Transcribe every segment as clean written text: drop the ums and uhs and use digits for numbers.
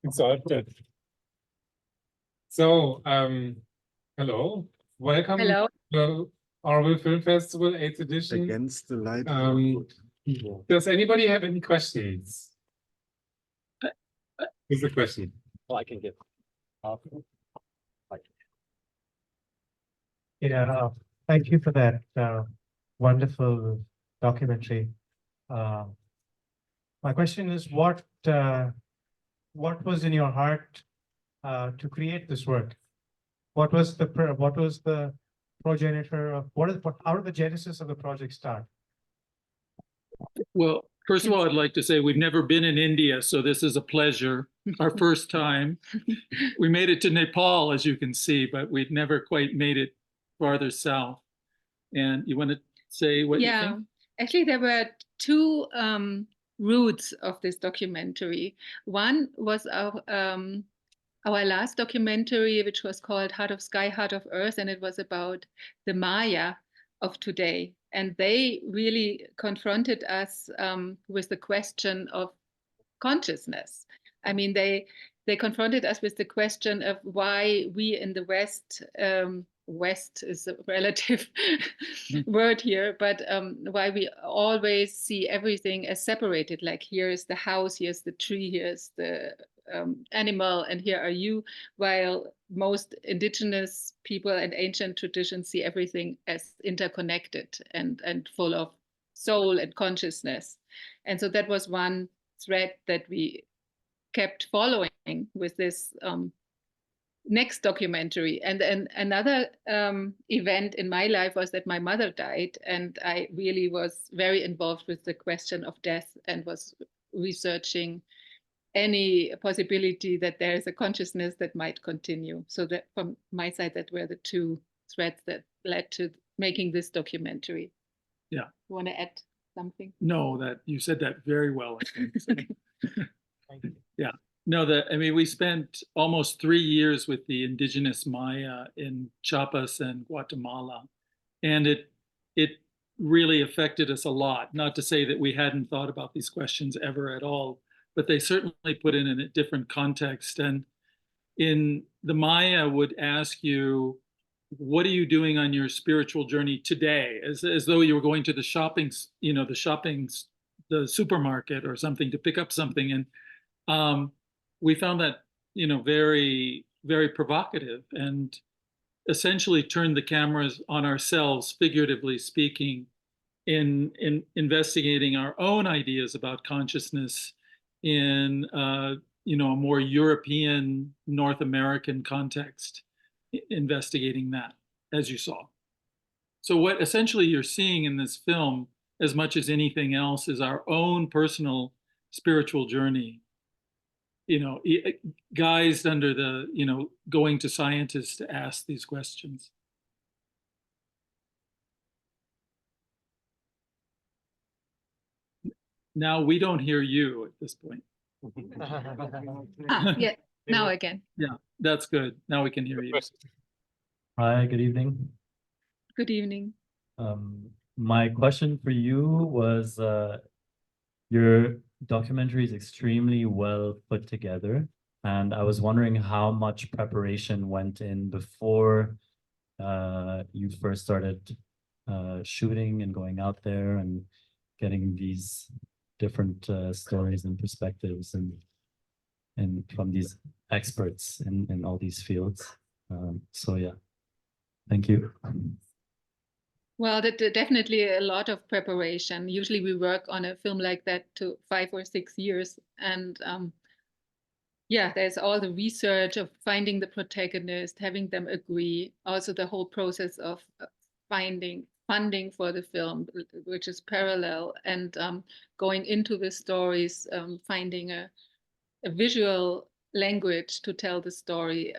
Exalted. So, hello, welcome Hello. to Oral Film Festival 8th edition. Against the light. Does anybody have any questions? Here's a question. Well, I can give. Yeah, thank you for that wonderful documentary. My question is, what was in your heart to create this work? What was the progenitor of how did the genesis of the project start? Well, first of all, I'd like to say we've never been in India, so this is a pleasure. Our first time. We made it to Nepal, as you can see, but we'd never quite made it farther south. And you want to say what you think? Actually, there were two routes of this documentary. One was our last documentary, which was called Heart of Sky, Heart of Earth, and it was about the Maya of today. And they really confronted us with the question of consciousness. I mean, they confronted us with the question of why we in the West, West is a relative word here, but why we always see everything as separated, like here is the house, here's the tree, here's the animal, and here are you, while most indigenous people and ancient traditions see everything as interconnected and full of soul and consciousness. And so that was one thread that we kept following with this next documentary. And another event in my life was that my mother died, and I really was very involved with the question of death and was researching any possibility that there is a consciousness that might continue. So that from my side, that were the two threads that led to making this documentary. Yeah. You want to add something? No, that you said that very well, I think. So. Thank you. Yeah. No, I mean, we spent almost 3 years with the indigenous Maya in Chiapas and Guatemala, and it really affected us a lot. Not to say that we hadn't thought about these questions ever at all, but they certainly put it in a different context. And in the Maya would ask you, what are you doing on your spiritual journey today? As though you were going to the the supermarket or something to pick up something. And we found that, very, very provocative, and essentially turned the cameras on ourselves, figuratively speaking, in investigating our own ideas about consciousness in a more European, North American context, investigating that, as you saw. So what essentially you're seeing in this film, as much as anything else, is our own personal spiritual journey, guised under the, going to scientists to ask these questions. Now we don't hear you at this point. Yeah, now again. Yeah, that's good. Now we can hear you. Hi, good evening. Good evening. My question for you was, your documentary is extremely well put together, and I was wondering how much preparation went in before you first started shooting and going out there and getting these different stories and perspectives and from these experts in all these fields. So yeah, thank you. Well, definitely a lot of preparation. Usually we work on a film like that to 5 or 6 years. And yeah, there's all the research of finding the protagonist, having them agree. Also the whole process of finding funding for the film, which is parallel, and going into the stories, finding a visual language to tell the story,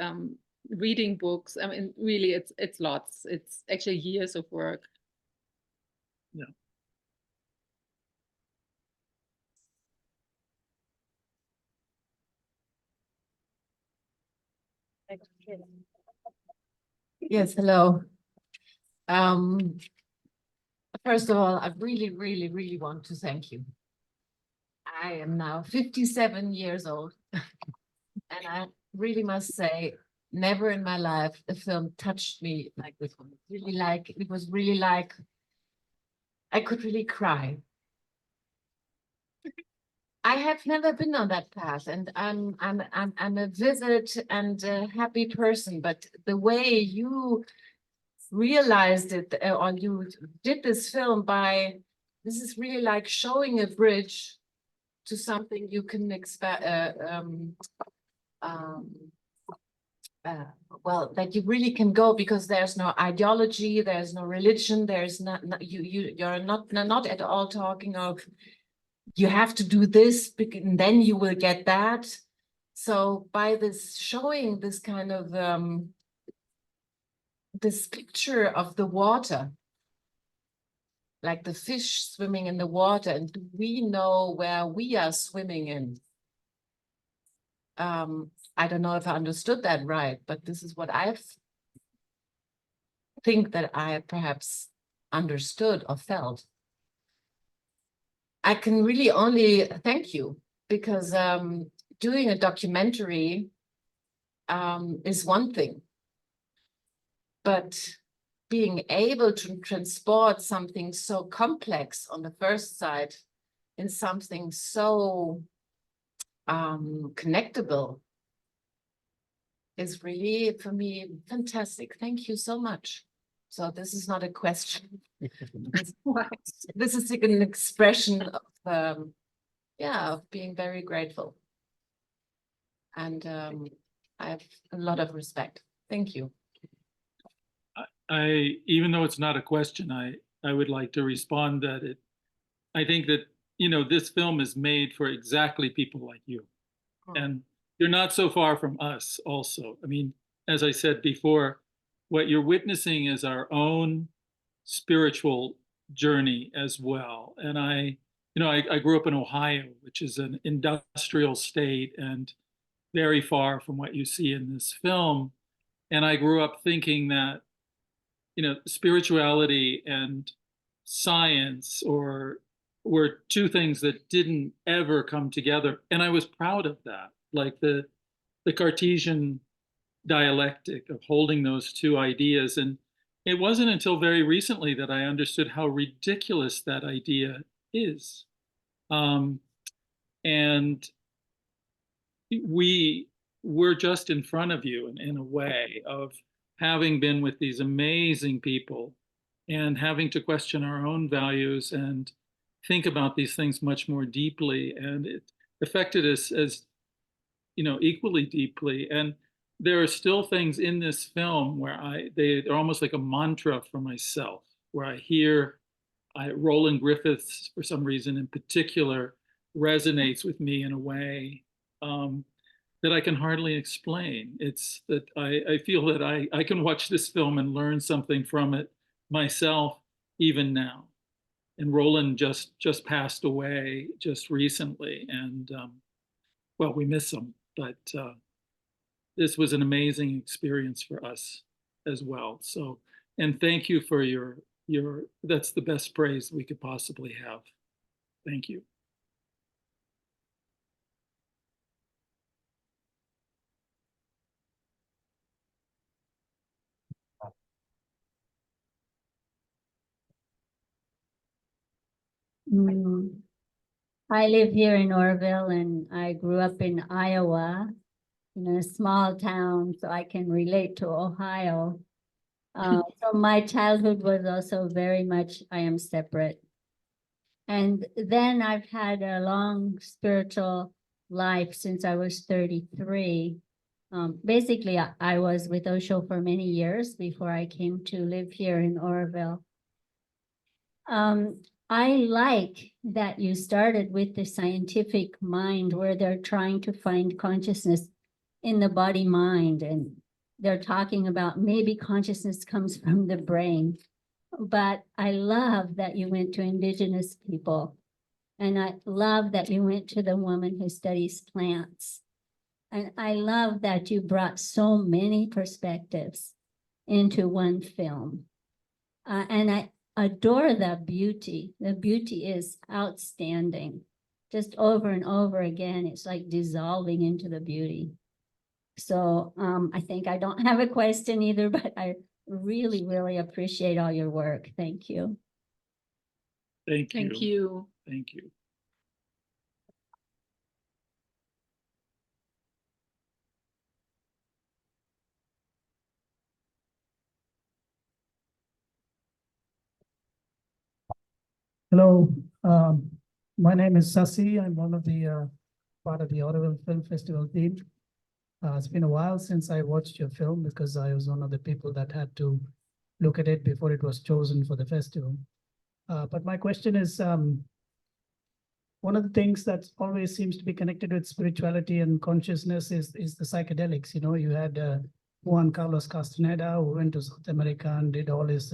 reading books. I mean, really, it's lots. It's actually years of work. Yeah. Yes, hello. First of all, I really, really, really want to thank you. I am now 57 years old. And I really must say, never in my life a film touched me like this one. It was really like, I could really cry. I have never been on that path, and I'm a visit and a happy person, but the way you realized it, or you did this film this is really like showing a bridge to something you can expect, well, that you really can go, because there's no ideology, there's no religion, there's you're not at all talking of you have to do this and then you will get that. So by this showing this kind of this picture of the water, like the fish swimming in the water, and do we know where we are swimming in? I don't know if I understood that right, but this is what I think that I perhaps understood or felt. I can really only thank you, because doing a documentary is one thing, but being able to transport something so complex on the first side in something so connectable is really, for me, fantastic. Thank you so much. So this is not a question. This is an expression of, yeah, of being very grateful. And I have a lot of respect. Thank you. Even though it's not a question, I would like to respond that I think that, this film is made for exactly people like you. And you're not so far from us also. I mean, as I said before, what you're witnessing is our own spiritual journey as well. And I grew up in Ohio, which is an industrial state and very far from what you see in this film. And I grew up thinking that, spirituality and science were two things that didn't ever come together. And I was proud of that, like the Cartesian dialectic of holding those two ideas. And it wasn't until very recently that I understood how ridiculous that idea is. And we're just in front of you in a way of having been with these amazing people and having to question our own values and think about these things much more deeply. And it affected us as, equally deeply. And there are still things in this film where they're almost like a mantra for myself, where I hear Roland Griffiths, for some reason in particular, resonates with me in a way that I can hardly explain. It's that I feel that I can watch this film and learn something from it myself, even now. And Roland just passed away just recently, and well, we miss him, but this was an amazing experience for us as well. So, and thank you for your that's the best praise we could possibly have. Thank you. I live here in Orville, and I grew up in Iowa, in a small town, so I can relate to Ohio. So my childhood was also very much, I am separate. And then I've had a long spiritual life since I was 33. Basically, I was with Osho for many years before I came to live here in Orville. I like that you started with the scientific mind, where they're trying to find consciousness in the body mind, and they're talking about maybe consciousness comes from the brain. But I love that you went to indigenous people, and I love that you went to the woman who studies plants. And I love that you brought so many perspectives into one film. And I adore the beauty. The beauty is outstanding. Just over and over again, it's like dissolving into the beauty. So I think I don't have a question either, but I really, really appreciate all your work. Thank you. Thank you. Thank you. Thank you. Hello, my name is Sasi. I'm one of the part of the Ottawa Film Festival team. It's been a while since I watched your film because I was one of the people that had to look at it before it was chosen for the festival. But my question is, one of the things that always seems to be connected with spirituality and consciousness is the psychedelics. You know, you had Juan Carlos Castaneda, who went to South America and did all his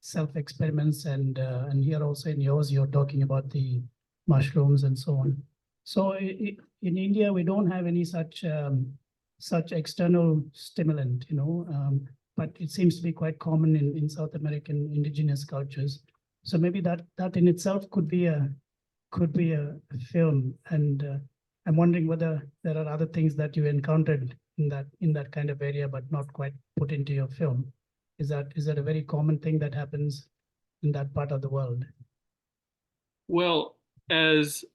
self-experiments, and here also in yours, you're talking about the mushrooms and so on. So in India, we don't have any such external stimulant, you know, but it seems to be quite common in South American indigenous cultures. So maybe that in itself could be a film, and I'm wondering whether there are other things that you encountered in that kind of area, but not quite put into your film. Is that a very common thing that happens in that part of the world? Well, as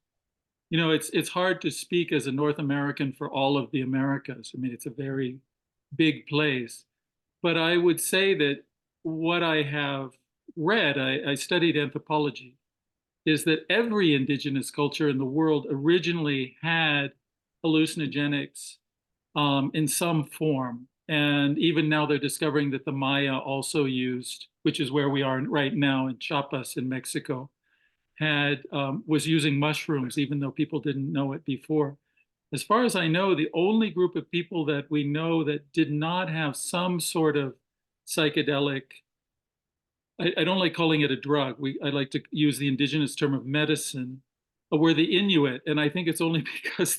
you know, it's hard to speak as a North American for all of the Americas. I mean, it's a very big place. But I would say that what I have read, I studied anthropology, is that every indigenous culture in the world originally had hallucinogenics in some form. And even now they're discovering that the Maya also used, which is where we are right now in Chiapas in Mexico, was using mushrooms, even though people didn't know it before. As far as I know, the only group of people that we know that did not have some sort of psychedelic, I don't like calling it a drug. I like to use the indigenous term of medicine, were the Inuit, and I think it's only because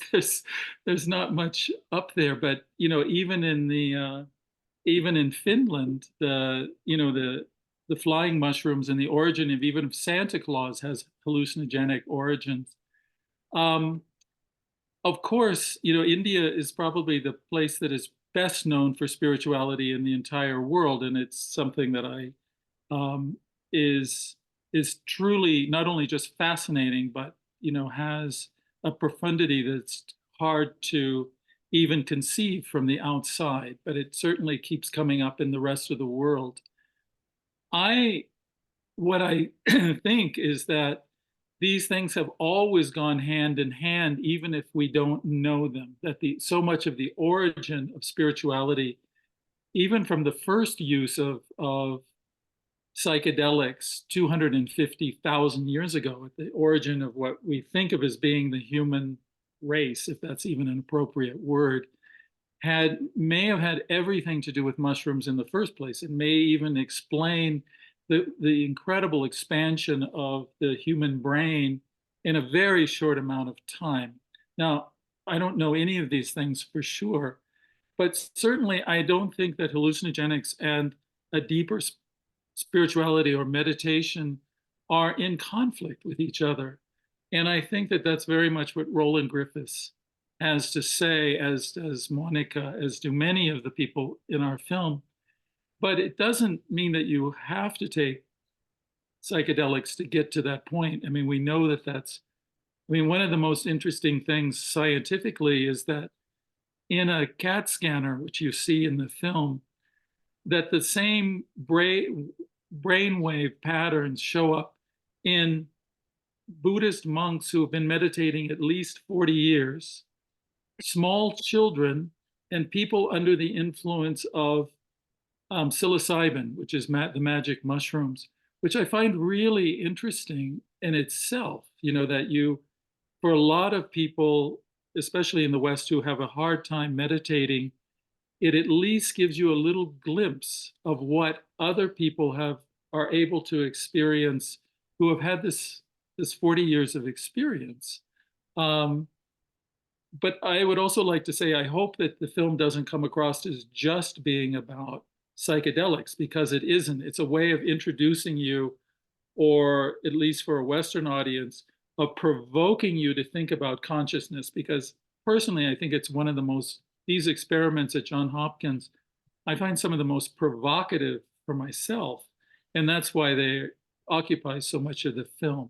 there's not much up there. But you know, even in Finland, the flying mushrooms and the origin of even Santa Claus has hallucinogenic origins. Of course, you know, India is probably the place that is best known for spirituality in the entire world, and it's something that is truly not only just fascinating, but you know, has a profundity that's hard to even conceive from the outside, but it certainly keeps coming up in the rest of the world. What I think is that these things have always gone hand in hand, even if we don't know them, that so much of the origin of spirituality, even from the first use of psychedelics 250,000 years ago, at the origin of what we think of as being the human race, if that's even an appropriate word, may have had everything to do with mushrooms in the first place. It may even explain the incredible expansion of the human brain in a very short amount of time. Now, I don't know any of these things for sure, but certainly I don't think that hallucinogenics and a deeper spirituality or meditation are in conflict with each other. And I think that that's very much what Roland Griffiths has to say, as does Monica, as do many of the people in our film. But it doesn't mean that you have to take psychedelics to get to that point. I mean, we know that one of the most interesting things scientifically is that in a CAT scanner, which you see in the film, that the same brainwave patterns show up in Buddhist monks who have been meditating at least 40 years, small children, and people under the influence of psilocybin, which is the magic mushrooms, which I find really interesting in itself. You know, that for a lot of people, especially in the West, who have a hard time meditating, it at least gives you a little glimpse of what other people are able to experience who have had this 40 years of experience. But I would also like to say, I hope that the film doesn't come across as just being about psychedelics, because it isn't. It's a way of introducing you, or at least for a Western audience, of provoking you to think about consciousness, because personally, I think it's one of the most these experiments at Johns Hopkins, I find some of the most provocative for myself, and that's why they occupy so much of the film.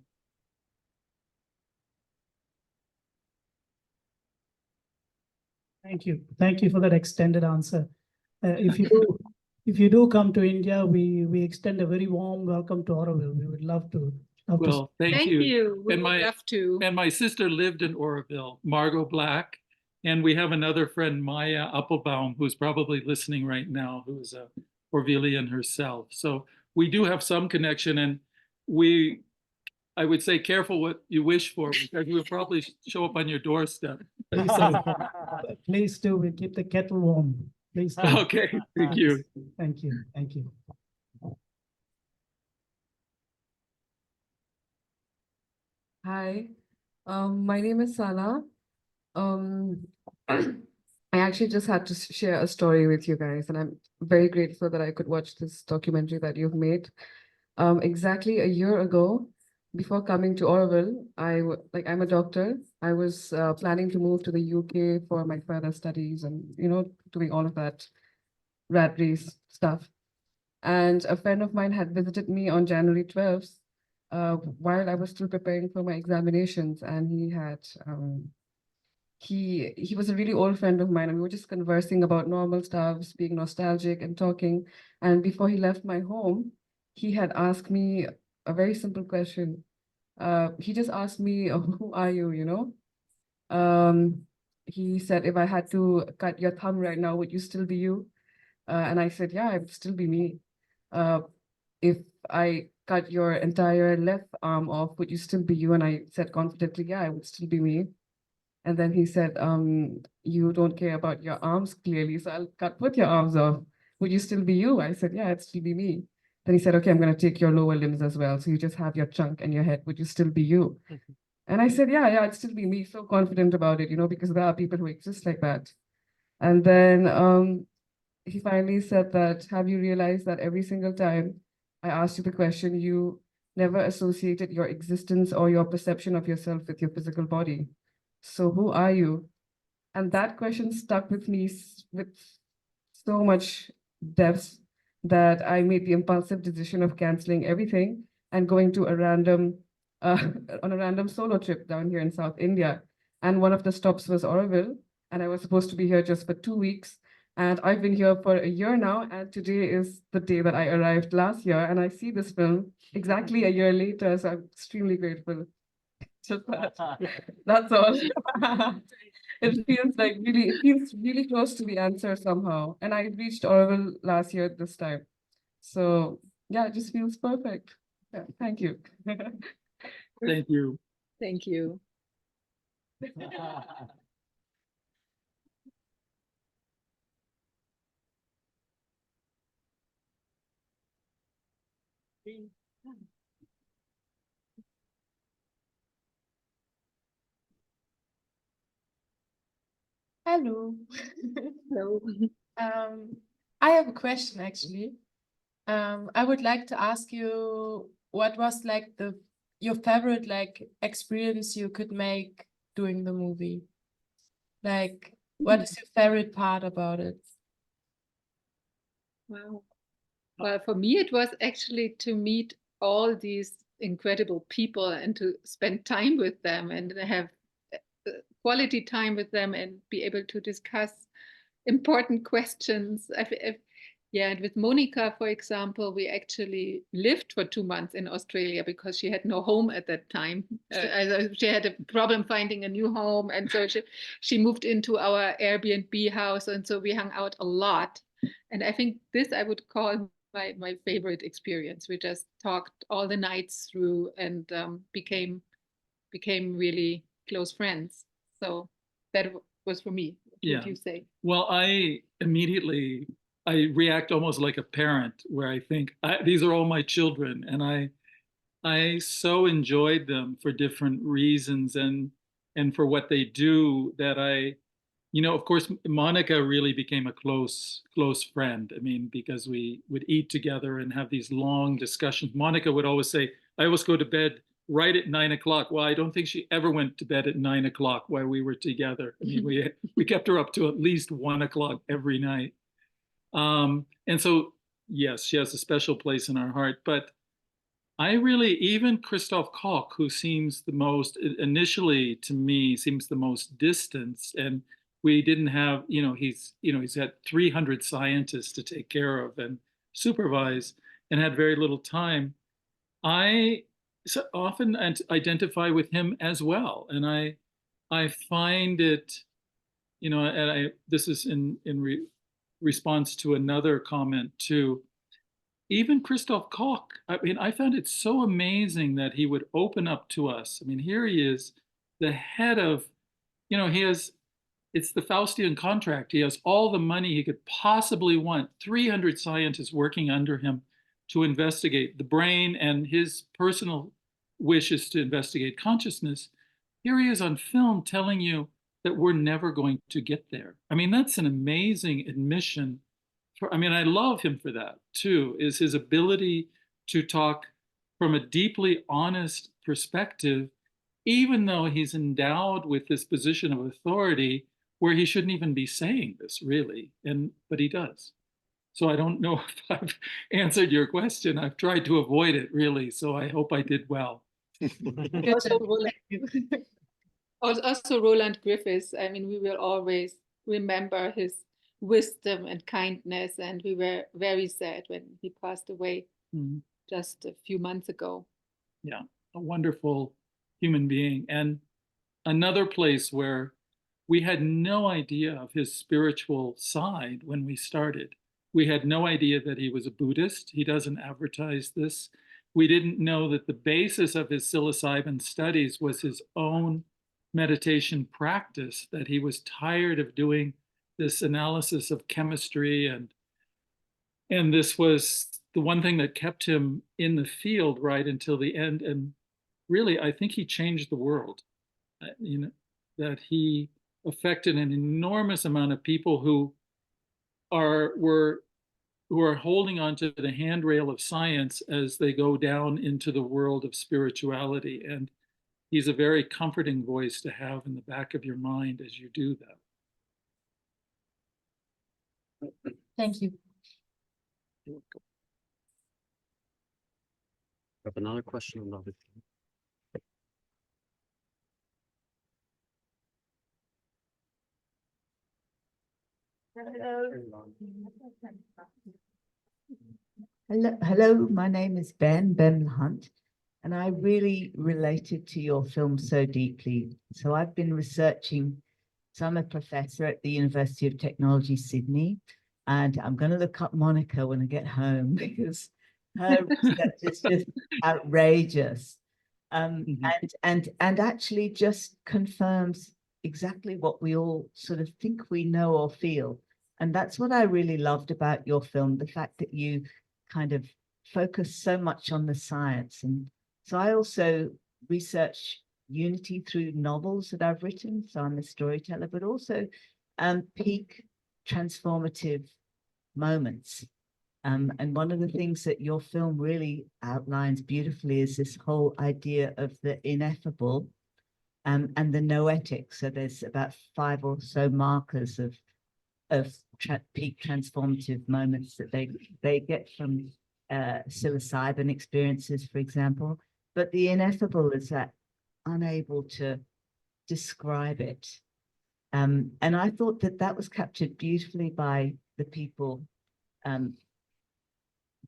Thank you. Thank you for that extended answer. If you do come to India, we extend a very warm welcome to Oroville. We would love to. Well, thank Thank you. you. We And would my- love to. And my sister lived in Oroville, Margot Black. And we have another friend, Maya Applebaum, who's probably listening right now, who's a Orvillian herself. So we do have some connection, and I would say careful what you wish for, because we'll probably show up on your doorstep. Please do. We keep the kettle warm. Please do. Okay, thank you. Thank you. Thank you. Hi, my name is Sana. I actually just had to share a story with you guys, and I'm very grateful that I could watch this documentary that you've made. Exactly a year ago, before coming to Oroville, I'm a doctor. I was planning to move to the UK for my further studies and, doing all of that rat race stuff. And a friend of mine had visited me on January 12th, while I was still preparing for my examinations, and he had he was a really old friend of mine, and we were just conversing about normal stuff, being nostalgic and talking. And before he left my home, he had asked me a very simple question. He just asked me, "Who are you?" He said, "If I had to cut your thumb right now, would you still be you?" And I said, "Yeah, I would still be me." If I cut your entire left arm off, would you still be you? And I said confidently, "Yeah, I would still be me." And then he said, "You don't care about your arms clearly, so I'll cut both your arms off. Would you still be you?" I said, "Yeah, it'd still be me." Then he said, "Okay, I'm going to take your lower limbs as well. So you just have your trunk and your head. Would you still be you?" And I said, yeah, it'd still be me. So confident about it, because there are people who exist like that. And then he finally said that, "Have you realized that every single time I asked you the question, you never associated your existence or your perception of yourself with your physical body? So who are you?" And that question stuck with me with so much depth that I made the impulsive decision of canceling everything and going to on a random solo trip down here in South India. And one of the stops was Oroville, and I was supposed to be here just for 2 weeks. And I've been here for a year now, and today is the day that I arrived last year, and I see this film exactly a year later, so I'm extremely grateful. Just that. That's all. It feels really close to the answer somehow. And I reached Oroville last year this time. So yeah, it just feels perfect. Yeah, thank you. Thank you. Thank you. Hello. Hello. I have a question actually. I would like to ask you what was like your favorite experience you could make doing the movie? Like, what is your favorite part about it? Wow. Well, for me, it was actually to meet all these incredible people and to spend time with them and have quality time with them and be able to discuss important questions. Yeah, and with Monica, for example, we actually lived for 2 months in Australia because she had no home at that time. She had a problem finding a new home, and so she moved into our Airbnb house, and so we hung out a lot. And I think this I would call my favorite experience. We just talked all the nights through and became really close friends. So that was for me. What would you say? Well, I react almost like a parent, where I think these are all my children, and I so enjoyed them for different reasons and for what they do that of course, Monica really became a close friend. I mean, because we would eat together and have these long discussions. Monica would always say, "I always go to bed right at 9 o'clock. Well, I don't think she ever went to bed at 9 o'clock while we were together. I mean, we kept her up to at least 1 o'clock every night. And so, yes, she has a special place in our heart. But I really, even Christoph Koch, who seems the most, initially to me, seems the most distanced, and we didn't have, he's had 300 scientists to take care of and supervise and had very little time. I often identify with him as well. And I find it, and this is in response to another comment too. Even Christoph Koch, I mean, I found it so amazing that he would open up to us. I mean, here he is, the head of, it's the Faustian contract. He has all the money he could possibly want, 300 scientists working under him to investigate the brain, and his personal wish is to investigate consciousness. Here he is on film telling you that we're never going to get there. I mean, that's an amazing admission. I love him for that too, is his ability to talk from a deeply honest perspective, even though he's endowed with this position of authority where he shouldn't even be saying this, really, but he does. So I don't know if I've answered your question. I've tried to avoid it, really, so I hope I did well. Also, Roland Griffiths, I mean, we will always remember his wisdom and kindness, and we were very sad when he passed away just a few months ago. Yeah, a wonderful human being. And another place where we had no idea of his spiritual side when we started. We had no idea that he was a Buddhist. He doesn't advertise this. We didn't know that the basis of his psilocybin studies was his own meditation practice, that he was tired of doing this analysis of chemistry, and this was the one thing that kept him in the field right until the end. And really, I think he changed the world. That he affected an enormous amount of people who are holding onto the handrail of science as they go down into the world of spirituality. And he's a very comforting voice to have in the back of your mind as you do that. Thank you. You're welcome. I have another question on the Hello, my name is Ben Hunt, and I really related to your film so deeply. So I've been researching, so I'm a professor at the University of Technology, Sydney, and I'm going to look up Monica when I get home because her research is just outrageous. And actually just confirms exactly what we all sort of think we know or feel. And that's what I really loved about your film, the fact that you kind of focus so much on the science. And so I also research unity through novels that I've written. So I'm a storyteller, but also peak transformative moments. And one of the things that your film really outlines beautifully is this whole idea of the ineffable and the noetic. So there's about 5 or so markers of peak transformative moments that they get from psilocybin experiences, for example. But the ineffable is that unable to describe it. And I thought that was captured beautifully by the people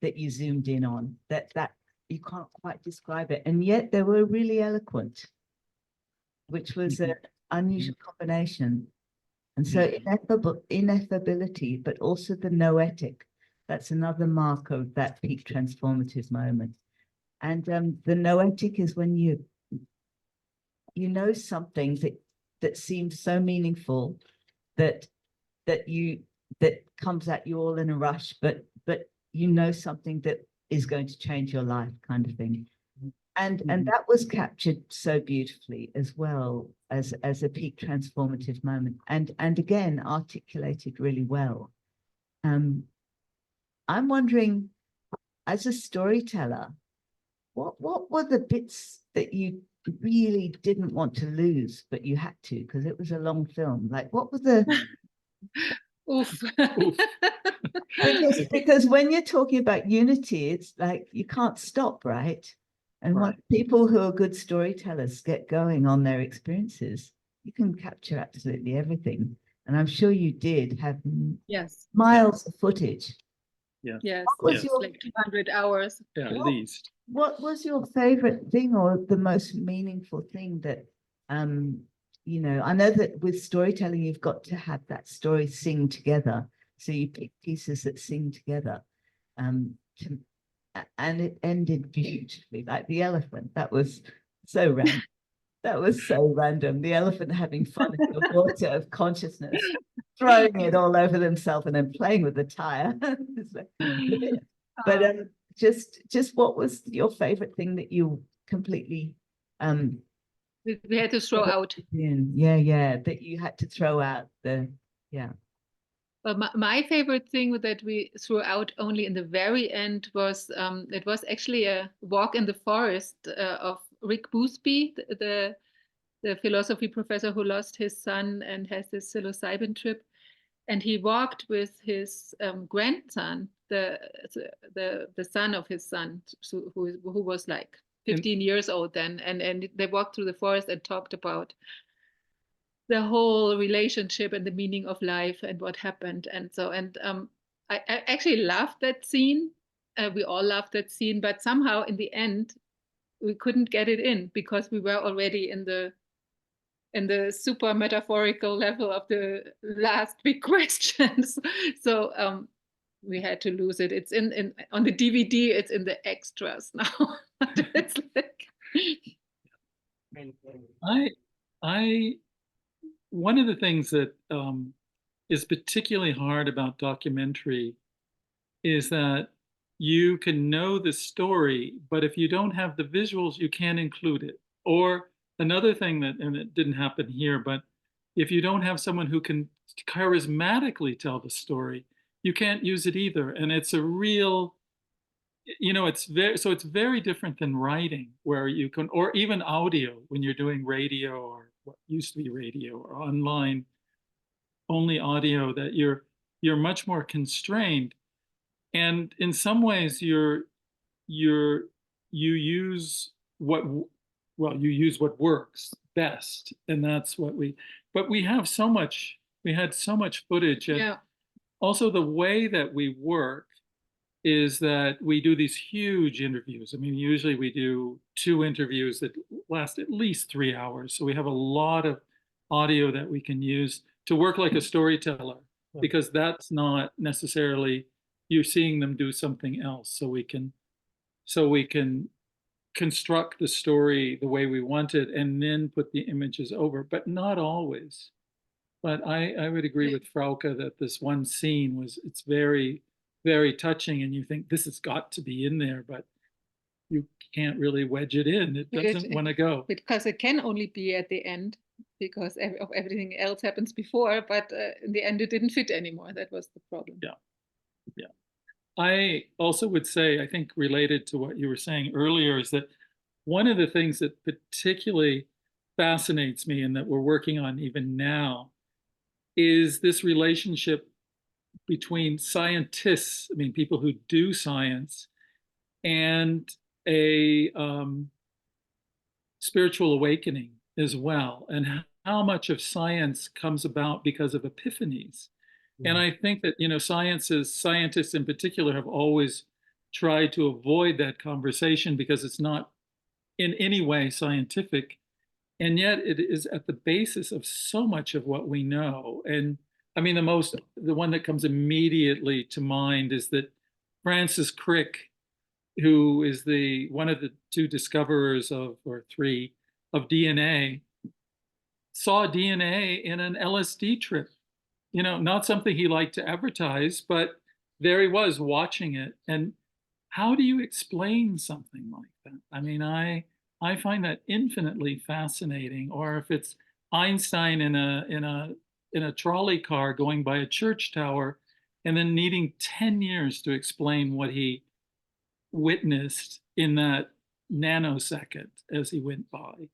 that you zoomed in on, that you can't quite describe it. And yet they were really eloquent, which was an unusual combination. And so ineffability, but also the noetic, that's another marker of that peak transformative moment. And the noetic is when you know something that seems so meaningful that comes at you all in a rush, but you know something that is going to change your life, kind of thing. And that was captured so beautifully as well as a peak transformative moment, and again articulated really well. I'm wondering, as a storyteller, what were the bits that you really didn't want to lose, but you had to because it was a long film? Like, what were the Oof. because when you're talking about unity, it's like you can't stop, right? And Right. once people who are good storytellers get going on their experiences, you can capture absolutely everything. And I'm sure you did have Yes, miles of footage. Yeah. yes, What was Yes. your like 200 hours. Yeah, at What- least. what was your favorite thing or the most meaningful thing that you know, I know that with storytelling you've got to have that story sing together. So you pick pieces that sing together. To, and it ended beautifully, like the elephant. That was so random. That was so random. The elephant having fun in the water of consciousness, throwing it all over themselves and then playing with the tire. It's like, brilliant. But just what was your favorite thing that you completely We had to throw out. yeah, that you had to throw out the But my favorite thing that we threw out only in the very end was it was actually a walk in the forest of Rick Boothby, the philosophy professor who lost his son and has this psilocybin trip. And he walked with his grandson, the son of his son, who was like 15 years old then. And they walked through the forest and talked about the whole relationship and the meaning of life and what happened. And so, I actually loved that scene. We all loved that scene, but somehow in the end, we couldn't get it in because we were already in the super metaphorical level of the last big questions. So we had to lose it. It's in on the DVD. It's in the extras now. It's like I one of the things that is particularly hard about documentary is that you can know the story, but if you don't have the visuals, you can't include it. Or another thing that, and it didn't happen here, but if you don't have someone who can charismatically tell the story, you can't use it either. And it's a real, you know, it's very different than writing, where you can, or even audio when you're doing radio or what used to be radio or online only audio, that you're much more constrained. And in some ways you use what works best, and that's what but we had so much footage. And yeah. also the way that we work is that we do these huge interviews. I mean, usually we do 2 interviews that last at least 3 hours. So we have a lot of audio that we can use to work like a storyteller, because that's not necessarily you're seeing them do something else. So we can construct the story the way we want it and then put the images over, but not always. But I would agree with Frauke that this one scene it's very, very touching, and you think this has got to be in there, but you can't really wedge it in. It doesn't want to go. Because it can only be at the end, because of everything else happens before, but in the end it didn't fit anymore. That was the problem. Yeah. I also would say, I think related to what you were saying earlier, is that one of the things that particularly fascinates me and that we're working on even now is this relationship between scientists, I mean, people who do science, and a spiritual awakening as well, and how much of science comes about because of epiphanies. And I think that, you know, scientists in particular have always tried to avoid that conversation because it's not in any way scientific. And yet it is at the basis of so much of what we know. And I mean, the one that comes immediately to mind is that Francis Crick, who is one of the 2 discoverers or 3 of DNA, saw DNA in an LSD trip. You know, not something he liked to advertise, but there he was watching it. And how do you explain something like that? I mean, I find that infinitely fascinating. Or if it's Einstein in a trolley car going by a church tower and then needing 10 years to explain what he witnessed in that nanosecond as he went by.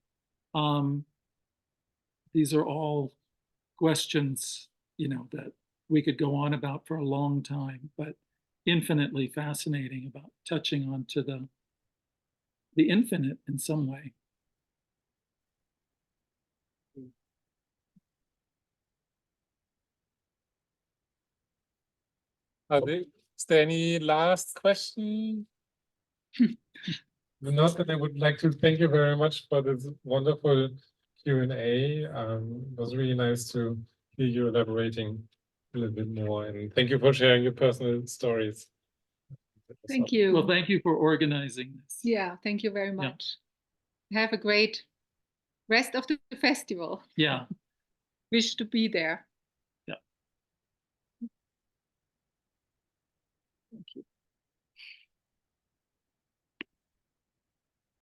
These are all questions, you know, that we could go on about for a long time, but infinitely fascinating about touching onto the infinite in some way. Is there any last question? Not that I would like to thank you very much for this wonderful Q&A. It was really nice to hear you elaborating a little bit more, and thank you for sharing your personal stories. Thank you. Well, thank you for organizing this. Yeah, thank you very much. Have a great rest of the festival. Yeah. Wish to be there.